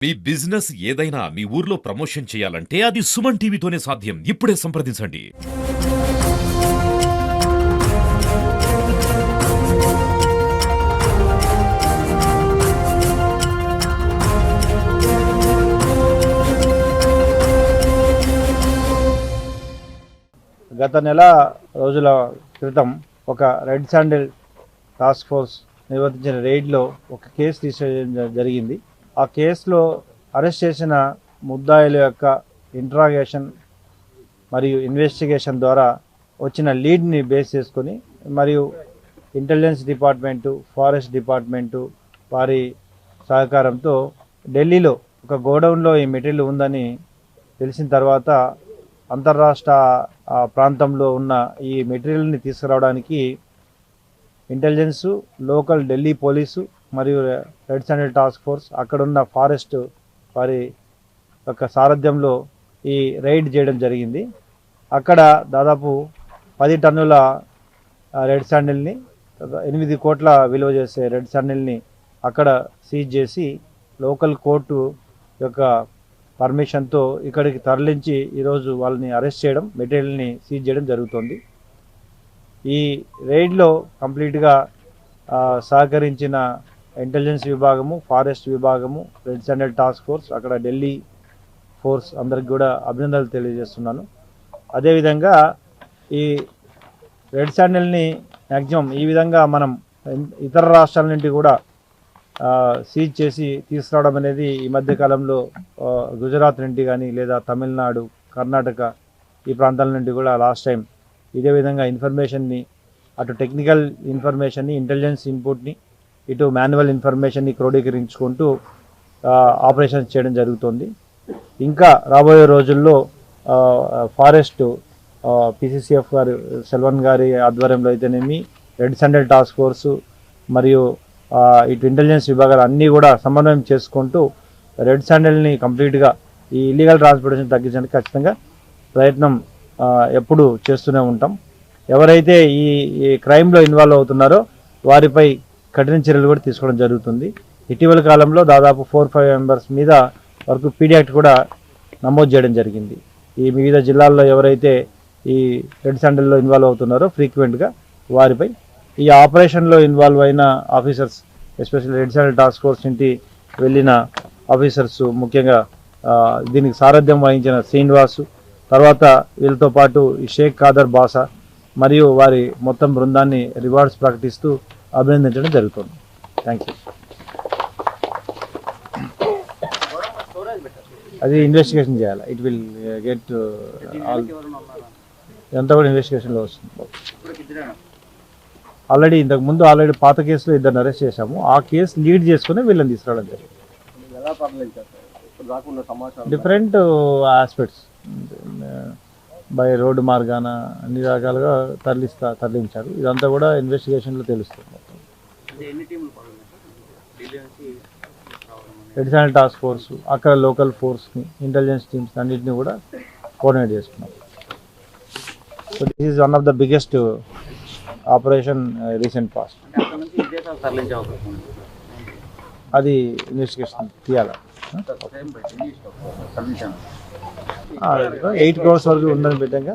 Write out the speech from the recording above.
మీ business ఏదైనా మీ ఊర్లో promotion చేయాలంటే అది సుమన్ టీవీతోనే సాధ్యం. ఇప్పుడే సంప్రదించండి. గత నెల రోజుల క్రితం ఒక రెడ్ శాండిల్ టాస్క్ ఫోర్స్ నిర్వర్తించిన రైడ్లో ఒక కేసు తీసుకోవడం జరిగింది. ఆ కేసులో అరెస్ట్ చేసిన ముద్దాయిల యొక్క ఇంట్రాగేషన్ మరియు ఇన్వెస్టిగేషన్ ద్వారా వచ్చిన లీడ్ని బేస్ చేసుకొని మరియు ఇంటెలిజెన్స్ డిపార్ట్మెంటు, ఫారెస్ట్ డిపార్ట్మెంటు వారి సహకారంతో ఢిల్లీలో ఒక గోడౌన్లో ఈ మెటీరియల్ ఉందని తెలిసిన తర్వాత అంతర్రాష్ట్ర ప్రాంతంలో ఉన్న ఈ మెటీరియల్ని తీసుకురావడానికి ఇంటెలిజెన్సు, లోకల్ ఢిల్లీ పోలీసు మరియు రెడ్ శాండిల్ టాస్క్ ఫోర్స్ అక్కడున్న ఫారెస్ట్ వారి యొక్క సారథ్యంలో ఈ రైడ్ చేయడం జరిగింది. అక్కడ దాదాపు 10 టన్నుల రెడ్ శాండిల్ని, 8 కోట్ల విలువ చేసే రెడ్ శాండిల్ని అక్కడ సీజ్ చేసి లోకల్ కోర్టు యొక్క పర్మిషన్తో ఇక్కడికి తరలించి ఈరోజు వాళ్ళని అరెస్ట్ చేయడం, మెటీరియల్ని సీజ్ చేయడం జరుగుతుంది. ఈ రైడ్లో కంప్లీట్గా సహకరించిన ఇంటెలిజెన్స్ విభాగము, ఫారెస్ట్ విభాగము, రెడ్ శాండిల్ టాస్క్ ఫోర్స్, అక్కడ ఢిల్లీ ఫోర్స్ అందరికి కూడా అభినందనలు తెలియజేస్తున్నాను. అదేవిధంగా ఈ రెడ్ శాండిల్ని మ్యాక్సిమం ఈ విధంగా మనం ఇతర రాష్ట్రాల నుండి కూడా సీజ్ చేసి తీసుకురావడం అనేది ఈ మధ్యకాలంలో గుజరాత్ నుండి కానీ లేదా తమిళనాడు, కర్ణాటక ఈ ప్రాంతాల నుండి కూడా లాస్ట్ టైం ఇదే విధంగా ఇన్ఫర్మేషన్ని, అటు టెక్నికల్ ఇన్ఫర్మేషన్ని, ఇంటెలిజెన్స్ ఇన్పుట్ని, ఇటు మాన్యువల్ ఇన్ఫర్మేషన్ని క్రోడీకరించుకుంటూ ఆపరేషన్స్ చేయడం జరుగుతుంది. ఇంకా రాబోయే రోజుల్లో ఫారెస్ట్ పిసిసిఎఫ్ గారు, సెల్వన్ గారి ఆధ్వర్యంలో అయితేనేమి, రెడ్ శాండిల్ టాస్క్ ఫోర్సు మరియు ఇటు ఇంటెలిజెన్స్ విభాగాలు అన్నీ కూడా సమన్వయం చేసుకుంటూ రెడ్ శాండిల్ని కంప్లీట్గా ఈ ఇల్లీగల్ ట్రాన్స్పోర్టేషన్ తగ్గించడానికి ఖచ్చితంగా ప్రయత్నం ఎప్పుడు చేస్తూనే ఉంటాం. ఎవరైతే ఈ క్రైమ్లో ఇన్వాల్వ్ అవుతున్నారో వారిపై కఠిన చర్యలు కూడా తీసుకోవడం జరుగుతుంది. ఇటీవల కాలంలో దాదాపు 4-5 మెంబర్స్ మీద వరకు పీడీ యాక్ట్ కూడా నమోదు చేయడం జరిగింది. ఈ వివిధ జిల్లాల్లో ఎవరైతే ఈ రెడ్ శాండిల్లో ఇన్వాల్వ్ అవుతున్నారో ఫ్రీక్వెంట్గా వారిపై ఈ ఆపరేషన్లో ఇన్వాల్వ్ అయిన officers, especially red sandal task force నుండి వెళ్ళిన ఆఫీసర్స్, ముఖ్యంగా దీనికి సారథ్యం వహించిన శ్రీనివాసు, తర్వాత వీళ్ళతో పాటు ఈ షేక్ ఖాదర్ బాసా మరియు వారి మొత్తం బృందాన్ని రివార్డ్స్ ప్రకటిస్తూ అభినందించడం జరుగుతుంది. Thank you. అది ఇన్వెస్టిగేషన్ చేయాలి. ఇట్ విల్ గెట్ ఆల్, ఇదంతా కూడా ఇన్వెస్టిగేషన్లో వస్తుంది. ఇంతకుముందు పాత కేసులో 2 అరెస్ట్ చేశాము. ఆ కేసు లీడ్ చేసుకుని వీళ్ళని తీసుకురావడం జరిగింది. డిఫరెంట్ ఆస్పెక్ట్స్ బై రోడ్డు మార్గాన అన్ని రకాలుగా తరలించారు. ఇదంతా కూడా ఇన్వెస్టిగేషన్లో తెలుస్తుంది. రెడ్ శాండిల్ టాస్క్ ఫోర్స్, అక్కడ లోకల్ ఫోర్స్ని, ఇంటెలిజెన్స్ టీమ్స్ అన్నింటినీ కూడా కోఆర్డినేట్ చేసుకున్నాం. So this is one of the biggest operation recent past. అది ఇన్వెస్టిగేషన్ తీయాలి. 8 crores వరకు ఉందని పెట్టాక